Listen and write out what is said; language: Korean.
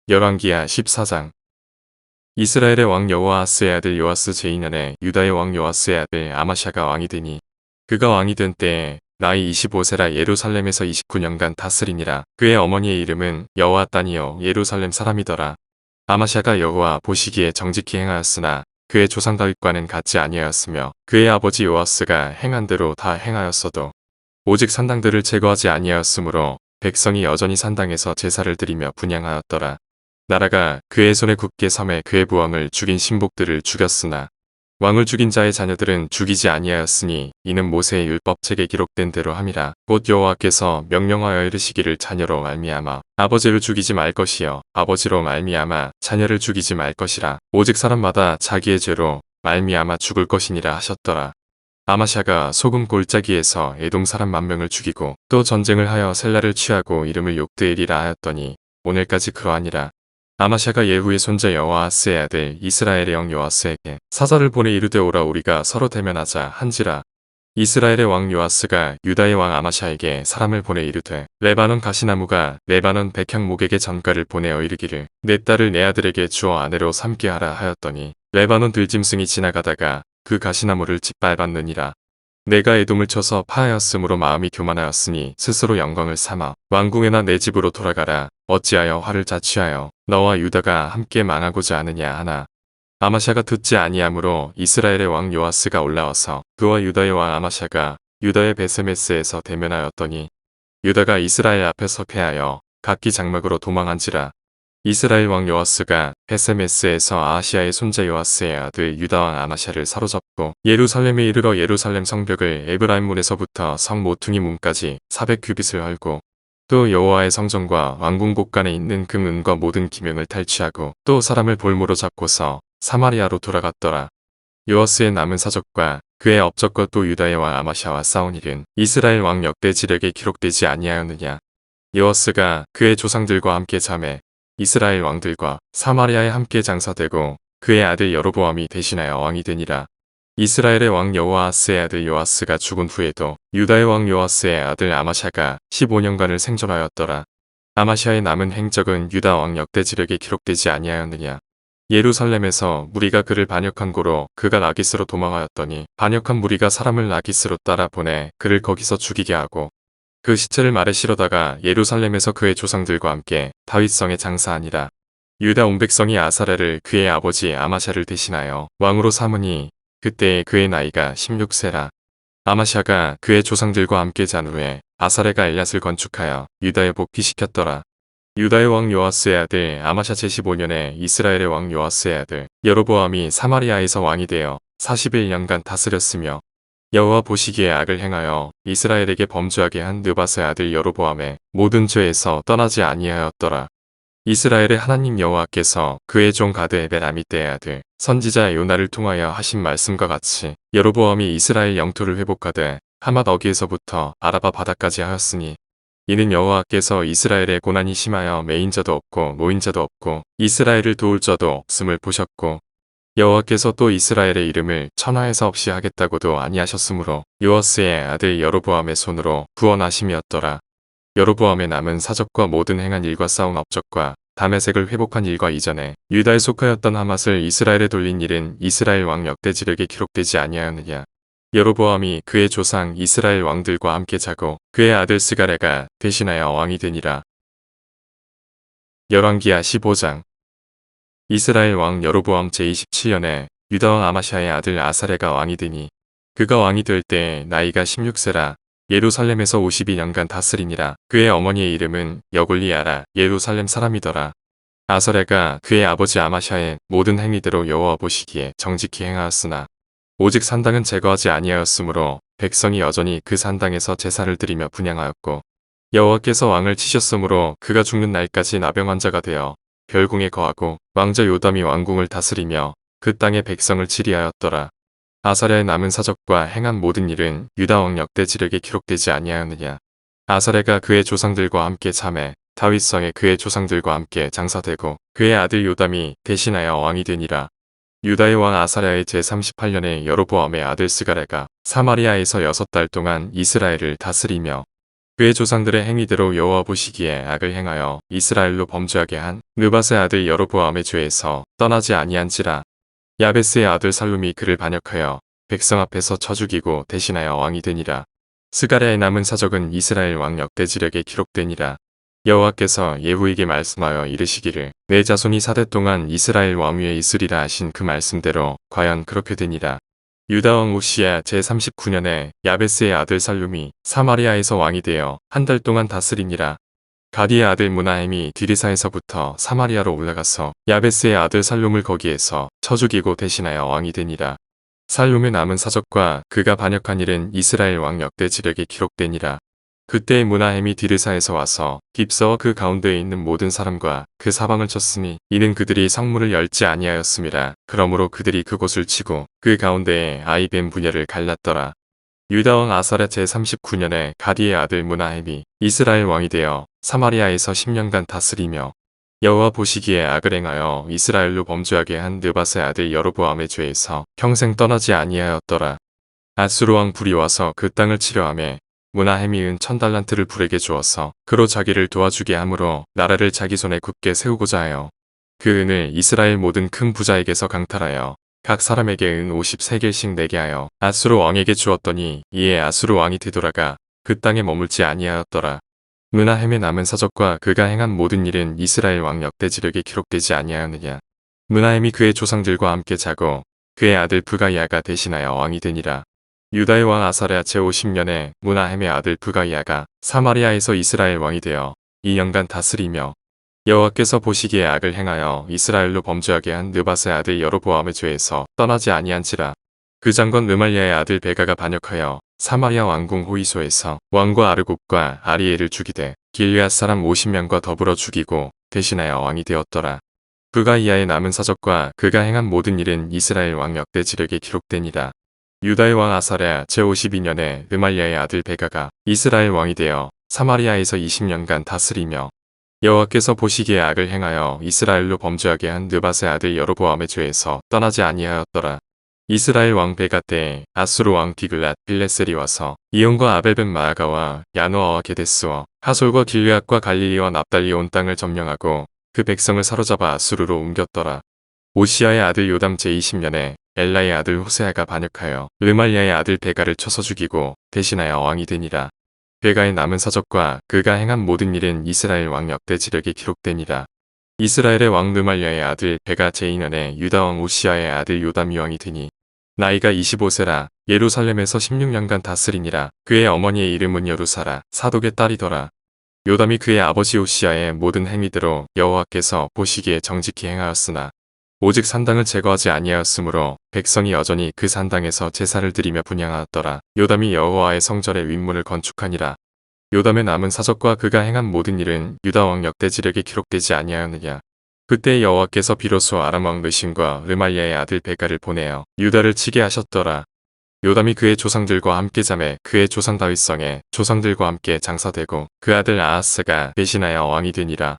열왕기하 14장. 이스라엘의 왕 여호아하스의 아들 요아스 제2년에 유다의 왕 요아스의 아들 아마샤가 왕이 되니 그가 왕이 된 때에 나이 25세라 예루살렘에서 29년간 다스리니라. 그의 어머니의 이름은 여호아따니요 예루살렘 사람이더라. 아마샤가 여호와 보시기에 정직히 행하였으나 그의 조상 다윗과는 같지 아니하였으며 그의 아버지 요아스가 행한 대로 다 행하였어도 오직 산당들을 제거하지 아니하였으므로 백성이 여전히 산당에서 제사를 드리며 분향하였더라. 나라가 그의 손에 굳게 삼해 그의 부왕을 죽인 신복들을 죽였으나 왕을 죽인 자의 자녀들은 죽이지 아니하였으니 이는 모세의 율법책에 기록된 대로 함이라. 곧 여호와께서 명령하여 이르시기를 자녀로 말미암아 아버지를 죽이지 말 것이요 아버지로 말미암아 자녀를 죽이지 말 것이라. 오직 사람마다 자기의 죄로 말미암아 죽을 것이니라 하셨더라. 아마샤가 소금 골짜기에서 에돔 사람 10,000명을 죽이고 또 전쟁을 하여 셀라를 취하고 이름을 욕드엘이라 하였더니 오늘까지 그러하니라. 아마샤가 예후의 손자 여호아하스의 아들 이스라엘의 영 요아스에게 사자를 보내 이르되 오라 우리가 서로 대면하자 한지라. 이스라엘의 왕 요아스가 유다의 왕 아마샤에게 사람을 보내 이르되 레바논 가시나무가 레바논 백향목에게 전가를 보내어 이르기를 내 딸을 내 아들에게 주어 아내로 삼게 하라 하였더니 레바논 들짐승이 지나가다가 그 가시나무를 짓밟았느니라. 내가 에돔을 쳐서 파하였으므로 마음이 교만하였으니 스스로 영광을 삼아 왕궁에나 내 집으로 돌아가라. 어찌하여 화를 자취하여 너와 유다가 함께 망하고자 하느냐 하나. 아마샤가 듣지 아니하므로 이스라엘의 왕 요아스가 올라와서 그와 유다의 왕 아마샤가 유다의 베세메스에서 대면하였더니 유다가 이스라엘 앞에서 패하여 각기 장막으로 도망한지라. 이스라엘 왕 요아스가 베세메스에서 아하시아의 손자 요아스의 아들 유다 왕 아마샤를 사로잡고 예루살렘에 이르러 예루살렘 성벽을 에브라임 문에서부터 성 모퉁이 문까지 400규빗을 헐고 또 여호와의 성전과 왕궁 곳간에 있는 금은과 모든 기명을 탈취하고 또 사람을 볼모로 잡고서 사마리아로 돌아갔더라. 요아스의 남은 사적과 그의 업적과 또 유다의 왕 아마샤와 싸운 일은 이스라엘 왕 역대지력에 기록되지 아니하였느냐. 요아스가 그의 조상들과 함께 잠에 이스라엘 왕들과 사마리아에 함께 장사되고 그의 아들 여로보암이 대신하여 왕이 되니라. 이스라엘의 왕 여호아하스의 아들 요아스가 죽은 후에도 유다의 왕 요아스의 아들 아마샤가 15년간을 생존하였더라. 아마샤의 남은 행적은 유다 왕 역대지력에 기록되지 아니하였느냐. 예루살렘에서 무리가 그를 반역한 고로 그가 라기스로 도망하였더니 반역한 무리가 사람을 라기스로 따라 보내 그를 거기서 죽이게 하고 그 시체를 말에 실어다가 예루살렘에서 그의 조상들과 함께 다윗성에 장사하니라. 유다 온 백성이 아사랴를 그의 아버지 아마샤를 대신하여 왕으로 삼으니 그때에 그의 나이가 16세라. 아마샤가 그의 조상들과 함께 잔 후에 아사랴가 엘앗을 건축하여 유다에 복귀시켰더라. 유다의 왕 요아스의 아들 아마샤 제15년에 이스라엘의 왕 요아스의 아들 여로보암이 사마리아에서 왕이 되어 41년간 다스렸으며 여호와 보시기에 악을 행하여 이스라엘에게 범죄하게 한 느밧의 아들 여로보암의 모든 죄에서 떠나지 아니하였더라. 이스라엘의 하나님 여호와께서 그의 종 가드에벨 아미떼의 아들 선지자 요나를 통하여 하신 말씀과 같이 여로보암이 이스라엘 영토를 회복하되 하맛 어기에서부터 아라바 바다까지 하였으니 이는 여호와께서 이스라엘의 고난이 심하여 매인 자도 없고 노인 자도 없고 이스라엘을 도울 자도 없음을 보셨고 여호와께서 또 이스라엘의 이름을 천하에서 없이 하겠다고도 아니하셨으므로 요아스의 아들 여로보암의 손으로 구원하심이었더라. 여로보암의 남은 사적과 모든 행한 일과 싸운 업적과 다메섹을 회복한 일과 이전에 유다에 속하였던 하맛을 이스라엘에 돌린 일은 이스라엘 왕 역대지력에 기록되지 아니하였느냐. 여로보암이 그의 조상 이스라엘 왕들과 함께 자고 그의 아들 스가랴가 대신하여 왕이 되니라. 열왕기하 15장. 이스라엘 왕 여로보암 제27년에 유다 왕 아마샤의 아들 아사랴가 왕이 되니 그가 왕이 될 때 나이가 16세라. 예루살렘에서 52년간 다스리니라. 그의 어머니의 이름은 여골리아라 예루살렘 사람이더라. 아사랴가 그의 아버지 아마샤의 모든 행위대로 여호와 보시기에 정직히 행하였으나 오직 산당은 제거하지 아니하였으므로 백성이 여전히 그 산당에서 제사를 드리며 분향하였고 여호와께서 왕을 치셨으므로 그가 죽는 날까지 나병 환자가 되어 별궁에 거하고 왕자 요담이 왕궁을 다스리며 그 땅의 백성을 치리하였더라. 아사랴의 남은 사적과 행한 모든 일은 유다 왕 역대지력에 기록되지 아니하였느냐. 아사랴가 그의 조상들과 함께 잠에 다윗성에 그의 조상들과 함께 장사되고 그의 아들 요담이 대신하여 왕이 되니라. 유다의 왕 아사랴의 제38년에 여로보암의 아들 스가랴가 사마리아에서 6달 동안 이스라엘을 다스리며 그의 조상들의 행위대로 여호와 보시기에 악을 행하여 이스라엘로 범죄하게 한 느밧의 아들 여로보암의 죄에서 떠나지 아니한지라. 야베스의 아들 살룸이 그를 반역하여 백성 앞에서 쳐 죽이고 대신하여 왕이 되니라. 스가랴의 남은 사적은 이스라엘 왕 역대지력에 기록되니라. 여호와께서 예후에게 말씀하여 이르시기를 내 자손이 4대 동안 이스라엘 왕 위에 있으리라 하신 그 말씀대로 과연 그렇게 되니라. 유다 왕 오시야 제39년에 야베스의 아들 살룸이 사마리아에서 왕이 되어 한 달 동안 다스리니라. 가디의 아들 무나헴이 디르사에서부터 사마리아로 올라가서 야베스의 아들 살룸을 거기에서 쳐 죽이고 대신하여 왕이 되니라. 살룸의 남은 사적과 그가 반역한 일은 이스라엘 왕 역대지력에 기록되니라. 그때 무나헴이 디르사에서 와서 깁서와 그 가운데에 있는 모든 사람과 그 사방을 쳤으니 이는 그들이 성문을 열지 아니하였음이라. 그러므로 그들이 그곳을 치고 그 가운데에 아이벤 분야를 갈랐더라. 유다 왕 아사랴 제39년에 가디의 아들 무나헴이 이스라엘 왕이 되어 사마리아에서 10년간 다스리며 여호와 보시기에 악을 행하여 이스라엘로 범죄하게 한 느밧의 아들 여로보암의 죄에서 평생 떠나지 아니하였더라. 아수르 왕 불이 와서 그 땅을 치려하며 무나헴이 은 1000달란트를 불에게 주어서 그로 자기를 도와주게 하므로 나라를 자기 손에 굳게 세우고자 하여 그 은을 이스라엘 모든 큰 부자에게서 강탈하여 각 사람에게 은 53개씩 내게 하여 아수르 왕에게 주었더니 이에 아수르 왕이 되돌아가 그 땅에 머물지 아니하였더라. 무나헴의 남은 사적과 그가 행한 모든 일은 이스라엘 왕 역대지력에 기록되지 아니하였느냐. 무나헴이 그의 조상들과 함께 자고 그의 아들 브가이아가 대신하여 왕이 되니라. 유다의 왕 아사랴 제50년에 무나헴의 아들 브가이아가 사마리아에서 이스라엘 왕이 되어 2년간 다스리며 여호와께서 보시기에 악을 행하여 이스라엘로 범죄하게 한 느밧의 아들 여로보암의 죄에서 떠나지 아니한지라. 그 장건 르말리아의 아들 베가가 반역하여 사마리아 왕궁 호이소에서 왕과 아르곱과 아리엘을 죽이되 길앗 사람 50명과 더불어 죽이고 대신하여 왕이 되었더라. 브가이아의 남은 사적과 그가 행한 모든 일은 이스라엘 왕 역대지력에 기록되니라. 유다의 왕 아사랴 제52년에 르말리아의 아들 베가가 이스라엘 왕이 되어 사마리아에서 20년간 다스리며 여호와께서 보시기에 악을 행하여 이스라엘로 범죄하게 한 느밧의 아들 여로보암의 죄에서 떠나지 아니하였더라. 이스라엘 왕 베가 때에 아수르 왕 디글랏 빌레셀이 와서 이온과 아벨벤 마아가와 야노아와 게데스와 하솔과 길앗과 갈릴리와 납달리 온 땅을 점령하고 그 백성을 사로잡아 아수르로 옮겼더라. 오시아의 아들 요담 제20년에 엘라의 아들 호세아가 반역하여 르말리아의 아들 베가를 쳐서 죽이고 대신하여 왕이 되니라. 베가의 남은 사적과 그가 행한 모든 일은 이스라엘 왕 역대지력에 기록되니라. 이스라엘의 왕 르말리아의 아들 베가 제2년에 유다 왕 오시아의 아들 요담이 왕이 되니 나이가 25세라 예루살렘에서 16년간 다스리니라. 그의 어머니의 이름은 여루사라 사독의 딸이더라. 요담이 그의 아버지 오시아의 모든 행위대로 여호와께서 보시기에 정직히 행하였으나 오직 산당을 제거하지 아니하였으므로 백성이 여전히 그 산당에서 제사를 드리며 분향하였더라. 요담이 여호와의 성전의 윗문을 건축하니라. 요담의 남은 사적과 그가 행한 모든 일은 유다 왕 역대지력에 기록되지 아니하였느냐. 그때 여호와께서 비로소 아람 왕 르신과 르말리아의 아들 베가를 보내어 유다를 치게 하셨더라. 요담이 그의 조상들과 함께 잠에 그의 조상 다윗성에 조상들과 함께 장사되고 그 아들 아하스가 대신하여 왕이 되니라.